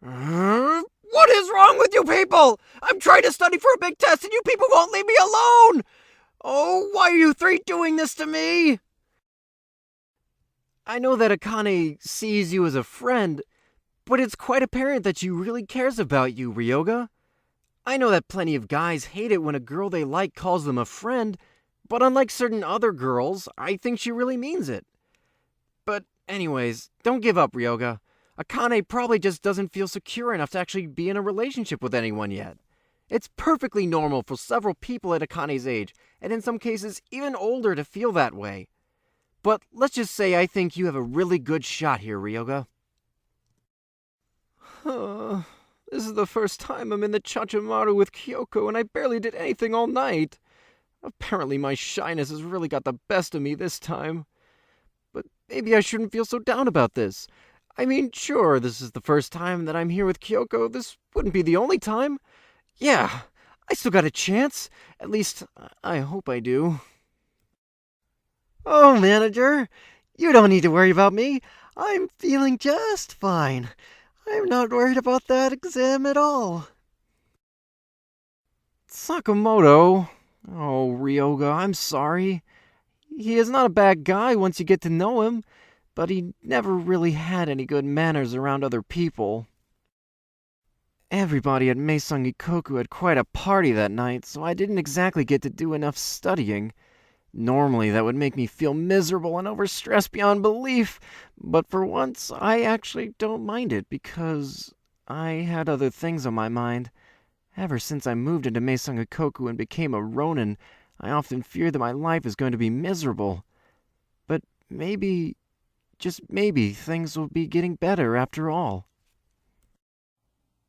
What is wrong with you people? I'm trying to study for a big test and you people won't leave me alone! Oh, why are you three doing this to me? I know that Akane sees you as a friend, but it's quite apparent that she really cares about you, Ryoga. I know that plenty of guys hate it when a girl they like calls them a friend, but unlike certain other girls, I think she really means it. But anyways, don't give up, Ryoga. Akane probably just doesn't feel secure enough to actually be in a relationship with anyone yet. It's perfectly normal for several people at Akane's age, and in some cases even older, to feel that way. But let's just say I think you have a really good shot here, Ryoga. This is the first time I'm in the Chachamaru with Kyoko, and I barely did anything all night. Apparently my shyness has really got the best of me this time. But maybe I shouldn't feel so down about this. I mean, sure, this is the first time that I'm here with Kyoko. This wouldn't be the only time. Yeah, I still got a chance. At least, I hope I do. Oh, manager, you don't need to worry about me. I'm feeling just fine. I'm not worried about that exam at all. Sakamoto. Oh, Ryoga, I'm sorry. He is not a bad guy once you get to know him, but he never really had any good manners around other people. Everybody at Maison Ikkoku had quite a party that night, so I didn't exactly get to do enough studying. Normally, that would make me feel miserable and overstressed beyond belief, but for once, I actually don't mind it because I had other things on my mind. Ever since I moved into Maison Ikkoku and became a Ronin, I often fear that my life is going to be miserable. But maybe, just maybe, things will be getting better after all.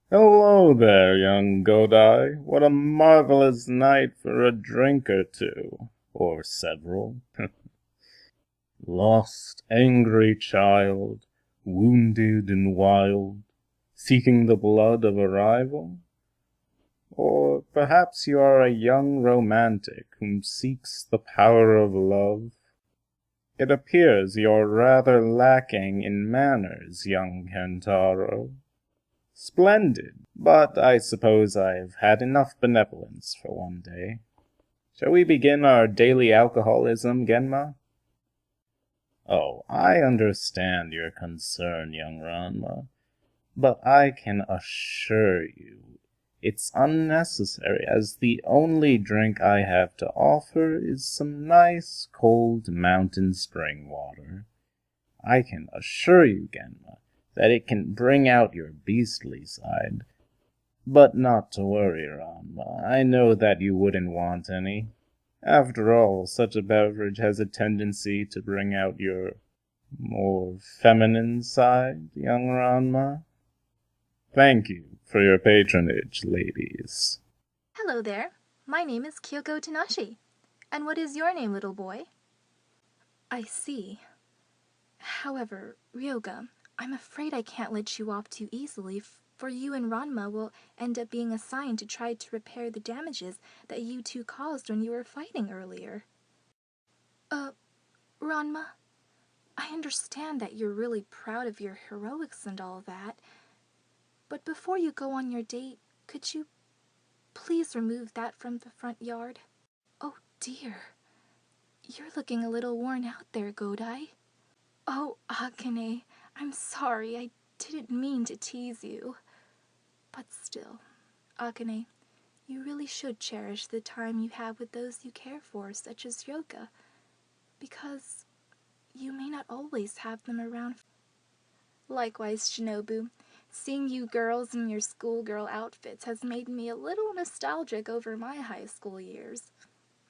Hello there, young Godai. What a marvelous night for a drink or two. Or several. Lost, angry child, wounded and wild, seeking the blood of a rival? Or perhaps you are a young romantic whom seeks the power of love? It appears you're rather lacking in manners, young Kentaro. Splendid, but I suppose I've had enough benevolence for one day. Shall we begin our daily alcoholism, Genma? Oh, I understand your concern, young Ranma, but I can assure you it's unnecessary, as the only drink I have to offer is some nice cold mountain spring water. I can assure you, Genma, that it can bring out your beastly side. But not to worry, Ranma. I know that you wouldn't want any. After all, such a beverage has a tendency to bring out your more feminine side, young Ranma. Thank you for your patronage, ladies. Hello there. My name is Kyoko Tanashi. And what is your name, little boy? I see. However, Ryoga, I'm afraid I can't let you off too easily, for you and Ranma will end up being assigned to try to repair the damages that you two caused when you were fighting earlier. Ranma, I understand that you're really proud of your heroics and all that, but before you go on your date, could you please remove that from the front yard? Oh dear, you're looking a little worn out there, Godai. Oh, Akane, I'm sorry, I didn't mean to tease you. But still, Akane, you really should cherish the time you have with those you care for, such as Ryoga, because you may not always have them around. Likewise, Shinobu, seeing you girls in your schoolgirl outfits has made me a little nostalgic over my high school years.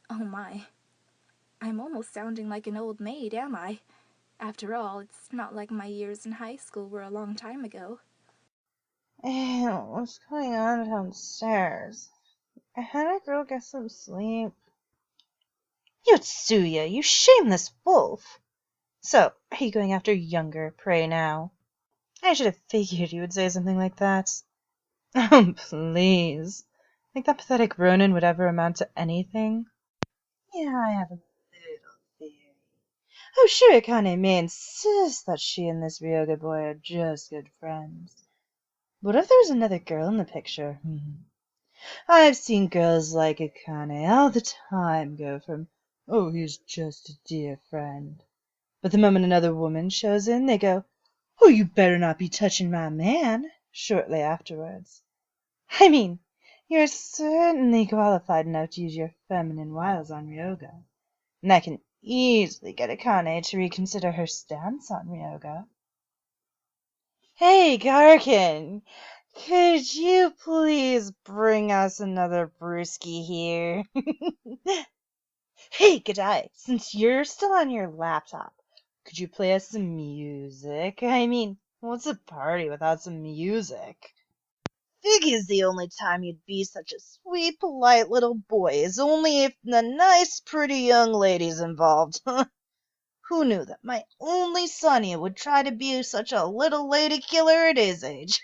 Oh my, I'm almost sounding like an old maid, am I? After all, it's not like my years in high school were a long time ago. Ew, what's going on downstairs? Had a girl get some sleep? Yotsuya, you shameless wolf! So, are you going after younger prey now? I should have figured you would say something like that. Oh, please. Think that pathetic Ronin would ever amount to anything? Yeah, I have a little theory. Oh, sure, Akane may insist that she and this Ryoga boy are just good friends. What if there's another girl in the picture? I've seen girls like Akane all the time go from, oh, he's just a dear friend. But the moment another woman shows in, they go, oh, you better not be touching my man, shortly afterwards. I mean, you're certainly qualified enough to use your feminine wiles on Ryoga, and that can easily get Akane to reconsider her stance on Ryoga. Hey, Garkin, could you please bring us another brewski here? Hey, Gadai, since you're still on your laptop, could you play us some music? I mean, what's a party without some music? Fig is the only time you'd be such a sweet, polite little boy is only if the nice, pretty young lady's involved. Who knew that my only Sonia would try to be such a little lady killer at his age?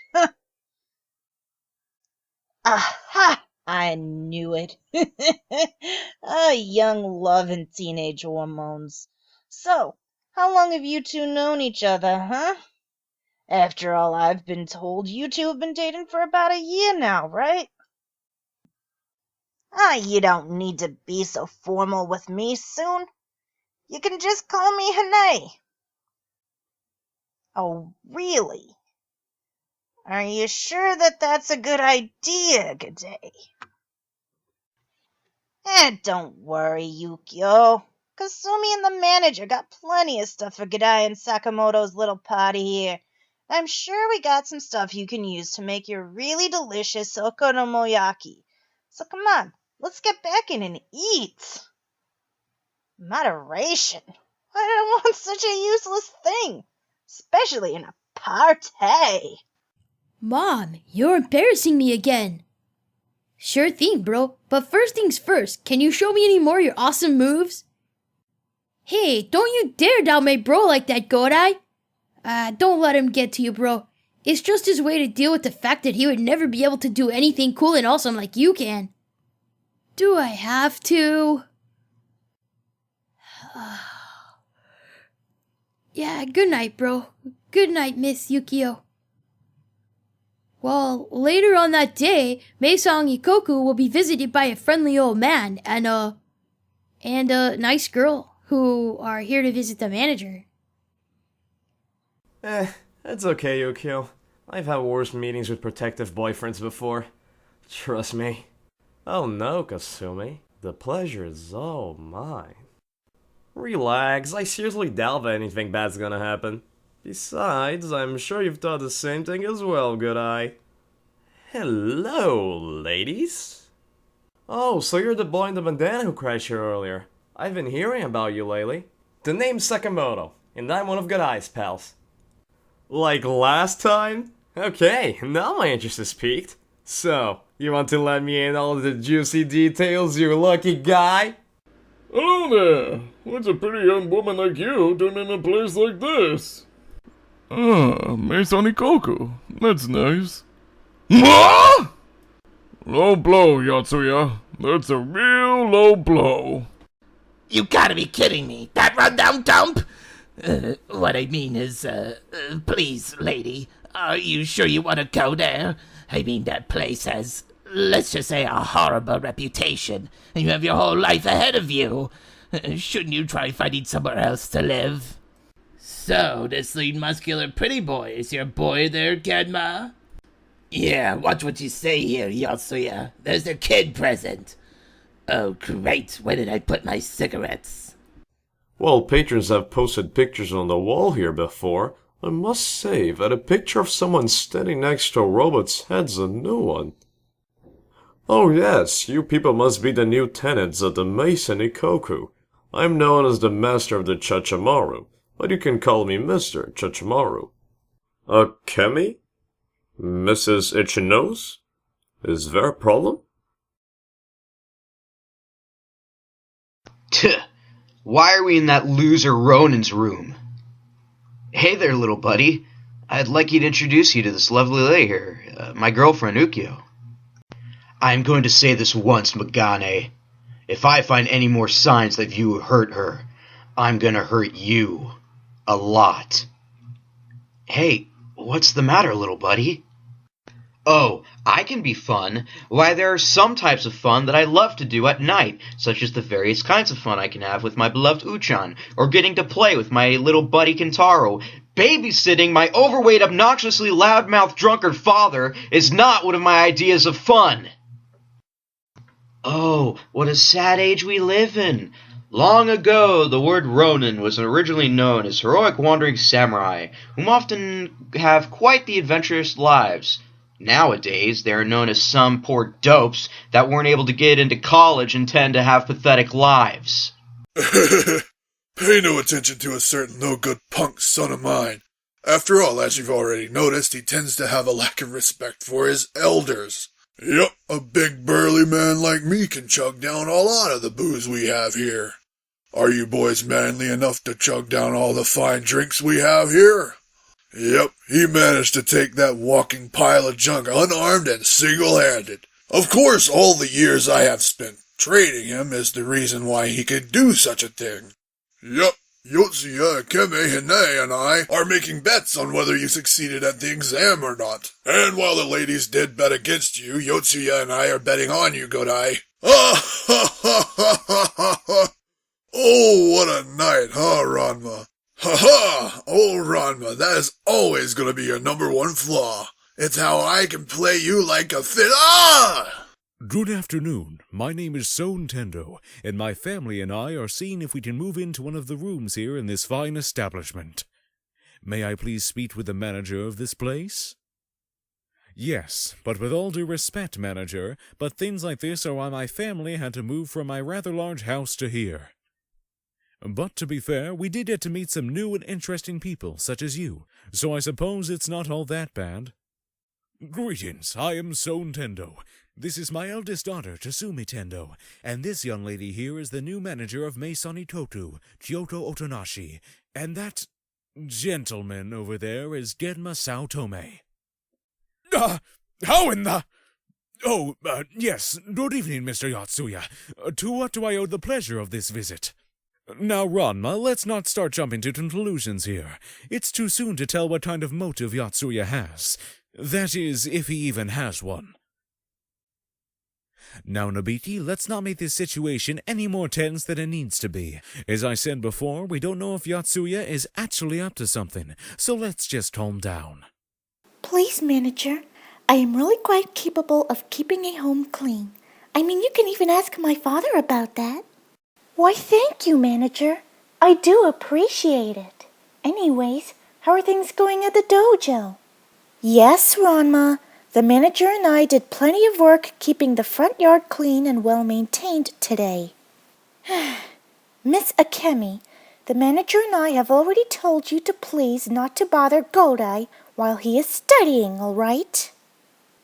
Aha! I knew it. Young love and teenage hormones. So, how long have you two known each other, huh? After all, I've been told you two have been dating for about a year now, right? You don't need to be so formal with me soon. You can just call me Hanae. Oh, really? Are you sure that that's a good idea, Gade? Don't worry, Yukio. Kasumi and the manager got plenty of stuff for Gadai and Sakamoto's little party here. I'm sure we got some stuff you can use to make your really delicious okonomiyaki. So come on, let's get back in and eat. Moderation? I don't want such a useless thing, especially in a party. Mom, you're embarrassing me again. Sure thing, bro. But first things first, can you show me any more of your awesome moves? Hey, don't you dare doubt my bro like that, Godai. Don't let him get to you, bro. It's just his way to deal with the fact that he would never be able to do anything cool and awesome like you can. Do I have to? Yeah, good night, bro. Good night, Miss Yukio. Well, later on that day, Maison Ikkoku will be visited by a friendly old man and a nice girl who are here to visit the manager. It's okay, Yukio. I've had worse meetings with protective boyfriends before. Trust me. Oh no, Kasumi. The pleasure is all mine. Relax, I seriously doubt that anything bad's gonna happen. Besides, I'm sure you've thought the same thing as well, Goodeye. Hello, ladies. Oh, so you're the boy in the bandana who crashed here earlier. I've been hearing about you lately. The name's Sakamoto, and I'm one of Goodye's pals. Like last time? Okay, now my interest is piqued. So, you want to let me in all the juicy details, you lucky guy? Hello there! What's a pretty young woman like you doing in a place like this? Maison Ikkoku. That's nice. What? Low blow, Yatsuya. That's a real low blow. You gotta be kidding me. That rundown dump? What I mean is, please, lady, are you sure you want to go there? I mean, that place has, let's just say, a horrible reputation, and you have your whole life ahead of you. Shouldn't you try finding somewhere else to live? So, this lean muscular pretty boy is your boy there, Genma? Yeah, watch what you say here, Yatsuya. There's a kid present. Oh, great. Where did I put my cigarettes? Well, patrons have posted pictures on the wall here before. I must say that a picture of someone standing next to a robot's head's a new one. Oh yes, you people must be the new tenants at the Maison Ikkoku. I'm known as the master of the Chachamaru, but you can call me Mr. Chachamaru. Kemi? Mrs. Ichinose? Is there a problem? Tuh. Why are we in that loser Ronin's room? Hey there, little buddy. I'd like you to introduce you to this lovely lady here, my girlfriend, Ukyo. I'm going to say this once, Magane. If I find any more signs that you hurt her, I'm gonna hurt you. A lot. Hey, what's the matter, little buddy? Oh, I can be fun. Why, there are some types of fun that I love to do at night, such as the various kinds of fun I can have with my beloved Uchan, or getting to play with my little buddy Kentaro. Babysitting my overweight, obnoxiously loudmouth drunkard father is not one of my ideas of fun. Oh, what a sad age we live in. Long ago, the word Ronin was originally known as heroic wandering samurai, whom often have quite the adventurous lives. Nowadays, they are known as some poor dopes that weren't able to get into college and tend to have pathetic lives. Pay no attention to a certain no-good punk son of mine. After all, as you've already noticed, he tends to have a lack of respect for his elders. Yep, a big burly man like me can chug down a lot of the booze we have here. Are you boys manly enough to chug down all the fine drinks we have here? Yep, he managed to take that walking pile of junk unarmed and single-handed. Of course, all the years I have spent training him is the reason why he could do such a thing. Yep, Yotsuya, Akane, Hine, and I are making bets on whether you succeeded at the exam or not. And while the ladies did bet against you, Yotsuya and I are betting on you, Godai. Ah, ha, ha, ha, ha, ha, ha. Oh, what a night, huh, Ranma? Ha-ha! Oh, Ranma, that is always going to be your number one flaw. It's how I can play you like a Ah! Good afternoon. My name is Son Tendo, and my family and I are seeing if we can move into one of the rooms here in this fine establishment. May I please speak with the manager of this place? Yes, but with all due respect, manager, but things like this are why my family had to move from my rather large house to here. But to be fair, we did get to meet some new and interesting people, such as you, so I suppose it's not all that bad. Greetings, I am Son Tendo. This is my eldest daughter, Tasumi Tendo, and this young lady here is the new manager of Maison Ikkoku, Kyoto Otonashi, and that gentleman over there is Genma Saotome. How in the... Oh, yes, good evening, Mr. Yatsuya. To what do I owe the pleasure of this visit? Now, Ranma, let's not start jumping to conclusions here. It's too soon to tell what kind of motive Yatsuya has. That is, if he even has one. Now, Nobiki, let's not make this situation any more tense than it needs to be. As I said before, we don't know if Yatsuya is actually up to something, so let's just calm down. Please, manager, I am really quite capable of keeping a home clean. I mean, you can even ask my father about that. Why, thank you, manager. I do appreciate it. Anyways, how are things going at the dojo? Yes, Ranma. The manager and I did plenty of work keeping the front yard clean and well-maintained today. Miss Akane, the manager and I have already told you to please not to bother Godai while he is studying, all right?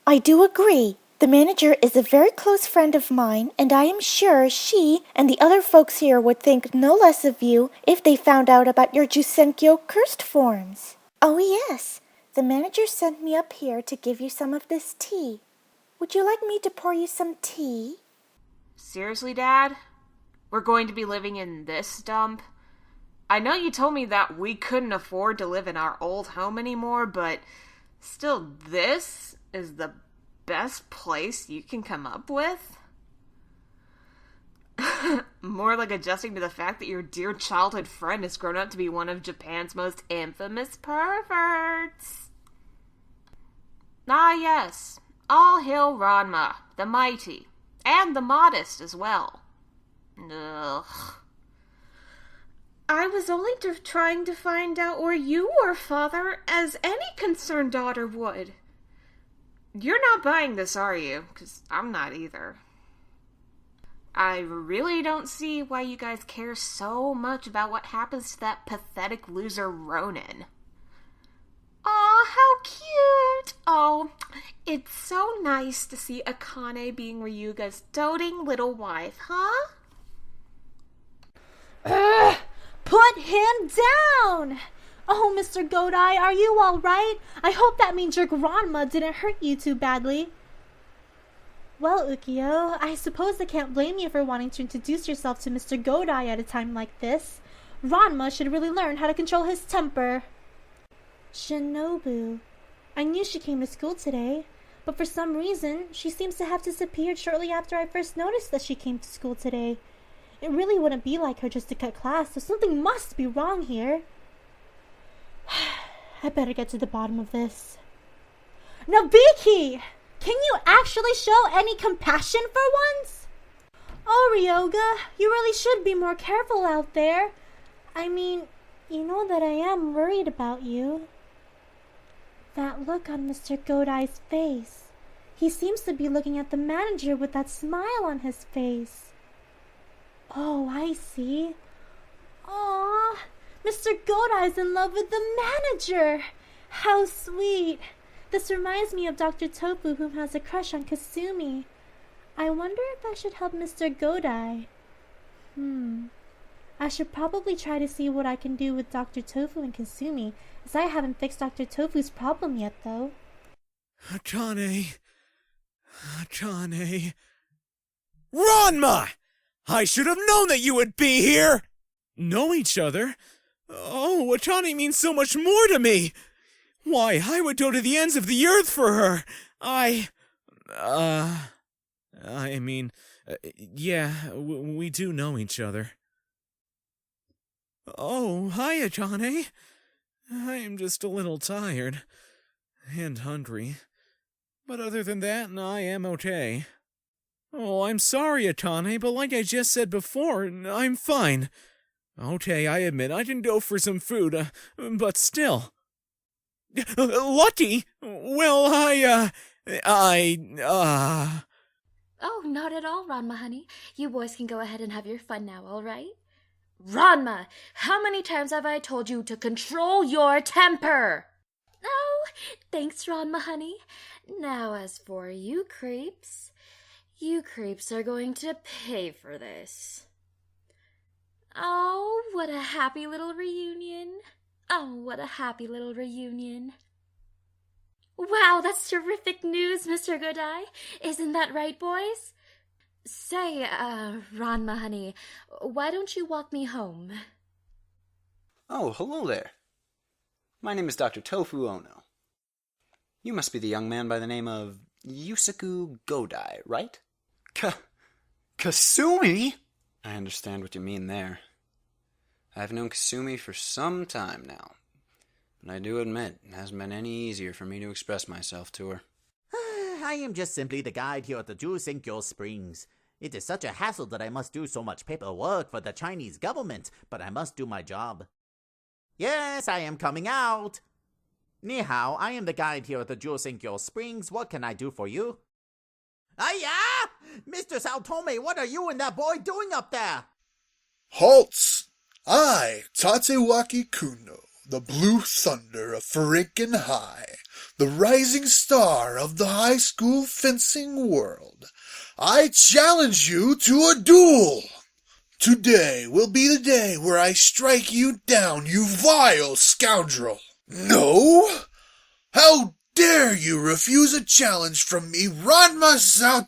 I do agree. The manager is a very close friend of mine, and I am sure she and the other folks here would think no less of you if they found out about your Jusenkyo cursed forms. Oh yes, the manager sent me up here to give you some of this tea. Would you like me to pour you some tea? Seriously, Dad? We're going to be living in this dump? I know you told me that we couldn't afford to live in our old home anymore, but still, this is the best place you can come up with? More like adjusting to the fact that your dear childhood friend has grown up to be one of Japan's most infamous perverts. Ah yes, all hail Ranma, the mighty, and the modest as well. Ugh. I was only trying to find out where you were, Father, as any concerned daughter would. You're not buying this, are you? 'Cause I'm not either. I really don't see why you guys care so much about what happens to that pathetic loser Ronin. Aw, how cute! Oh, it's so nice to see Akane being Ryuga's doting little wife, huh? Put him down! Oh, Mr. Godai, are you all right? I hope that means your Ranma didn't hurt you too badly. Well, Ukyo, I suppose I can't blame you for wanting to introduce yourself to Mr. Godai at a time like this. Ranma should really learn how to control his temper. Shinobu, I knew she came to school today. but for some reason, she seems to have disappeared shortly after I first noticed that she came to school today. It really wouldn't be like her just to cut class, so something must be wrong here. I better get to the bottom of this. Nobiki! Can you actually show any compassion for once? Oh, Ryoga, you really should be more careful out there. I mean, you know that I am worried about you. That look on Mr. Godai's face. He seems to be looking at the manager with that smile on his face. Oh, I see. Aww, Mr. Godai's in love with the manager. How sweet. This reminds me of Dr. Tofu, who has a crush on Kasumi. I wonder if I should help Mr. Godai. I should probably try to see what I can do with Dr. Tofu and Kasumi, as I haven't fixed Dr. Tofu's problem yet, though. Akane. Ranma! I should have known that you would be here! Know each other? Oh, Akane means so much more to me! Why, I would go to the ends of the earth for her! We do know each other. Oh, hi, Akane. I am just a little tired. And hungry. But other than that, I am okay. Oh, I'm sorry, Akane, but like I just said before, I'm fine. Okay, I admit I can go for some food, but still. Lucky? Well, Oh, not at all, Ranma, honey. You boys can go ahead and have your fun now, all right? Ranma, how many times have I told you to control your temper? Oh, thanks, Ranma, honey. Now, as for you creeps are going to pay for this. Oh, what a happy little reunion. Oh, what a happy little reunion. Wow, that's terrific news, Mr. Godai. Isn't that right, boys? Say, Ranma, honey, why don't you walk me home? Oh, hello there. My name is Dr. Tofu Ono. You must be the young man by the name of Yusaku Godai, right? Kasumi? I understand what you mean there. I've known Kasumi for some time now, but I do admit it hasn't been any easier for me to express myself to her. I am just simply the guide here at the Urusei Springs. It is such a hassle that I must do so much paperwork for the Chinese government, but I must do my job. Yes, I am coming out. Ni hao, I am the guide here at the Urusei Springs. What can I do for you? Hiya! Mr. Saotome, what are you and that boy doing up there? Halts! I, Tatewaki Kuno, the Blue Thunder of Furinken High, the rising star of the high school fencing world, I challenge you to a duel! Today will be the day where I strike you down, you vile scoundrel! No? How dare you refuse a challenge from me, RanmaXAkane?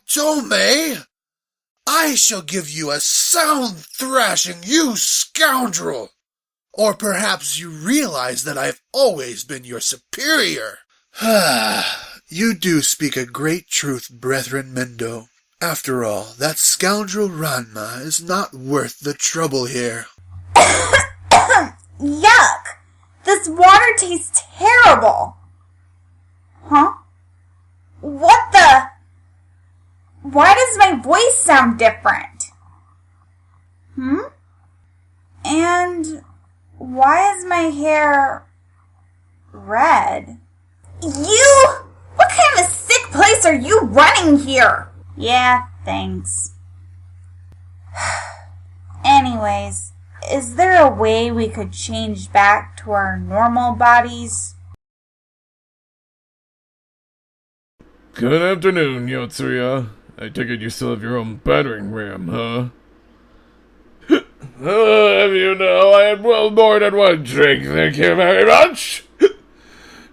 I shall give you a sound thrashing, you scoundrel! Or perhaps you realize that I've always been your superior. You do speak a great truth, Brethren Mendo. After all, that scoundrel Ranma is not worth the trouble here. Yuck! This water tastes terrible! Huh? What the? Why does my voice sound different? And why is my hair red? You! What kind of a sick place are you running here? Yeah, thanks. Anyways, is there a way we could change back to our normal bodies? Good afternoon, Yatsura. I take it you still have your own battering ram, huh? Have you know, I had well more than one drink, thank you very much.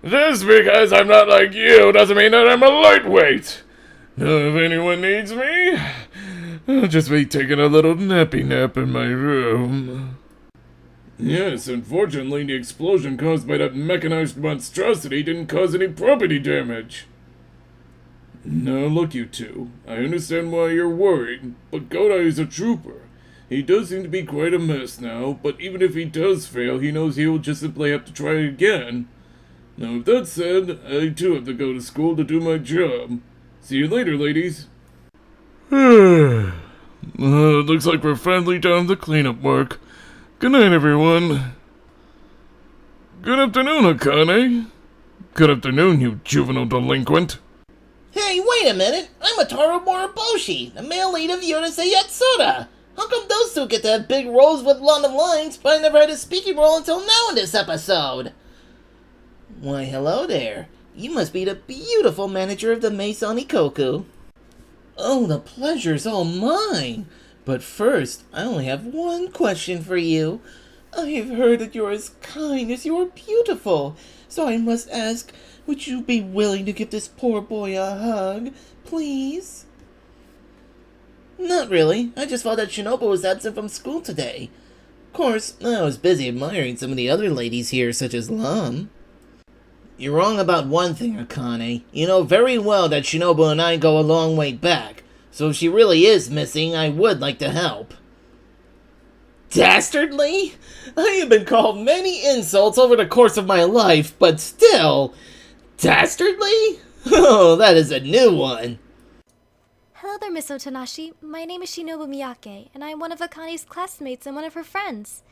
Just because I'm not like you doesn't mean that I'm a lightweight. If anyone needs me, I'll just be taking a little nappy nap in my room. Yes, unfortunately the explosion caused by that mechanized monstrosity didn't cause any property damage. Now look, you two. I understand why you're worried, but Godai is a trooper. He does seem to be quite a mess now, but even if he does fail, he knows he will just simply have to try it again. Now, with that said, I too have to go to school to do my job. See you later, ladies. Looks like we're finally done with the cleanup work. Good night, everyone. Good afternoon, Akane. Good afternoon, you juvenile delinquent. Hey, wait a minute! I'm Ataru Moriboshi, the male lead of Urusei Yatsura! How come those two get to have big roles with a lot of lines, but I never had a speaking role until now in this episode? Why, hello there. You must be the beautiful manager of the Maison Ikkoku. Oh, the pleasure's all mine. But first, I only have one question for you. I have heard that you're as kind as you are beautiful, so I must ask, would you be willing to give this poor boy a hug, please? Not really. I just thought that Shinobu was absent from school today. Of course, I was busy admiring some of the other ladies here, such as Lam. You're wrong about one thing, Akane. You know very well that Shinobu and I go a long way back, so if she really is missing, I would like to help. Dastardly? I have been called many insults over the course of my life, but still... Dastardly? Oh, that is a new one. Hello there, Miss Otanashi. My name is Shinobu Miyake, and I am one of Akane's classmates and one of her friends.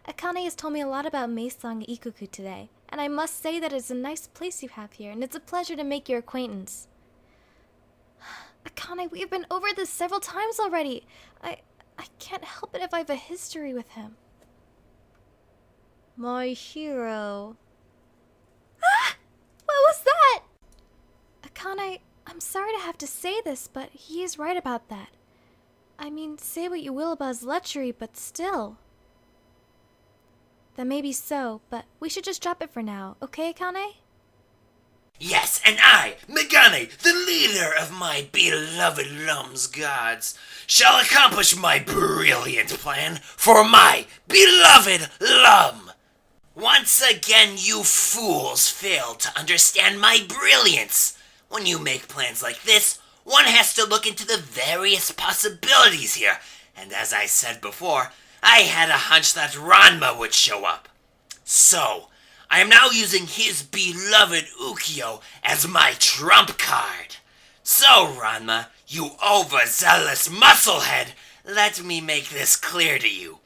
Akane has told me a lot about Maison Ikkoku today, and I must say that it's a nice place you have here, and it's a pleasure to make your acquaintance. Akane, we have been over this several times already. I can't help it if I have a history with him. My hero. Ah! What was that? Akane, I'm sorry to have to say this, but he is right about that. I mean, say what you will about his lechery, but still. That may be so, but we should just drop it for now, okay, Akane? Yes, and I, Megane, the leader of my beloved Lum's gods, shall accomplish my brilliant plan for my beloved Lum. Once again, you fools fail to understand my brilliance. When you make plans like this, one has to look into the various possibilities here, and as I said before, I had a hunch that Ranma would show up. So, I am now using his beloved Ukyo as my trump card. So, Ranma, you overzealous musclehead, let me make this clear to you.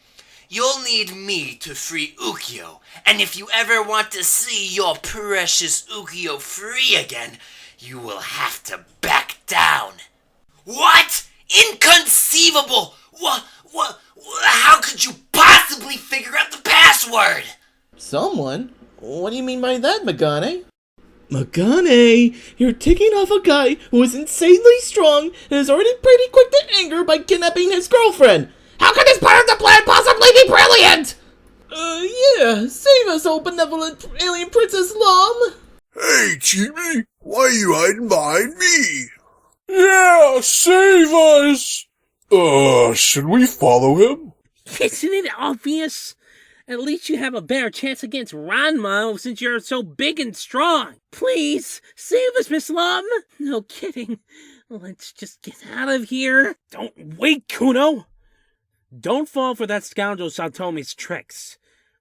You'll need me to free Ukyo, and if you ever want to see your precious Ukyo free again, you will have to back down. What? Inconceivable! What? How could you possibly figure out the password? Someone? What do you mean by that, Megane? Megane, you're ticking off a guy who is insanely strong and is already pretty quick to anger by kidnapping his girlfriend. How could this part of the plan possibly be brilliant? Yeah, save us, oh benevolent alien Princess Lum. Hey, Chibi, why are you hiding behind me? Yeah, save us! Should we follow him? Isn't it obvious? At least you have a better chance against Ranma since you're so big and strong. Please, save us, Miss Lum. No kidding. Let's just get out of here. Don't wait, Kuno. Don't fall for that scoundrel Saotome's tricks,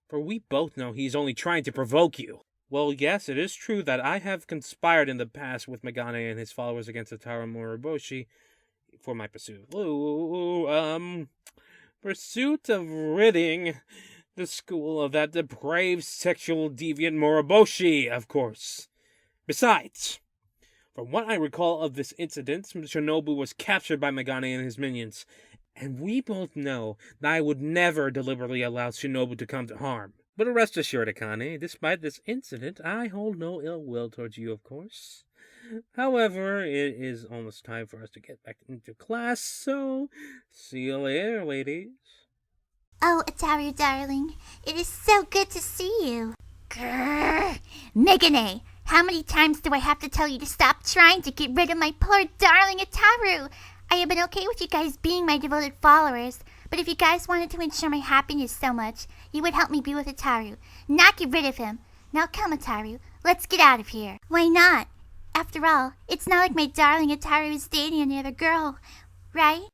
for we both know he's only trying to provoke you. Well, yes, it is true that I have conspired in the past with Megane and his followers against Ataru Moriboshi for my pursuit of ridding the school of that depraved sexual deviant Moriboshi, of course. Besides, from what I recall of this incident, Shinobu was captured by Megane and his minions, and we both know that I would never deliberately allow Shinobu to come to harm. But rest assured, Akane, despite this incident, I hold no ill will towards you, of course. However, it is almost time for us to get back into class, so see you later, ladies. Oh, Ataru, darling, it is so good to see you. Grrr. Megane, how many times do I have to tell you to stop trying to get rid of my poor darling Ataru? I have been okay with you guys being my devoted followers, but if you guys wanted to ensure my happiness so much, you would help me be with Ataru, not get rid of him. Now come, Ataru, let's get out of here. Why not? After all, it's not like my darling Ataru is dating any other girl, right?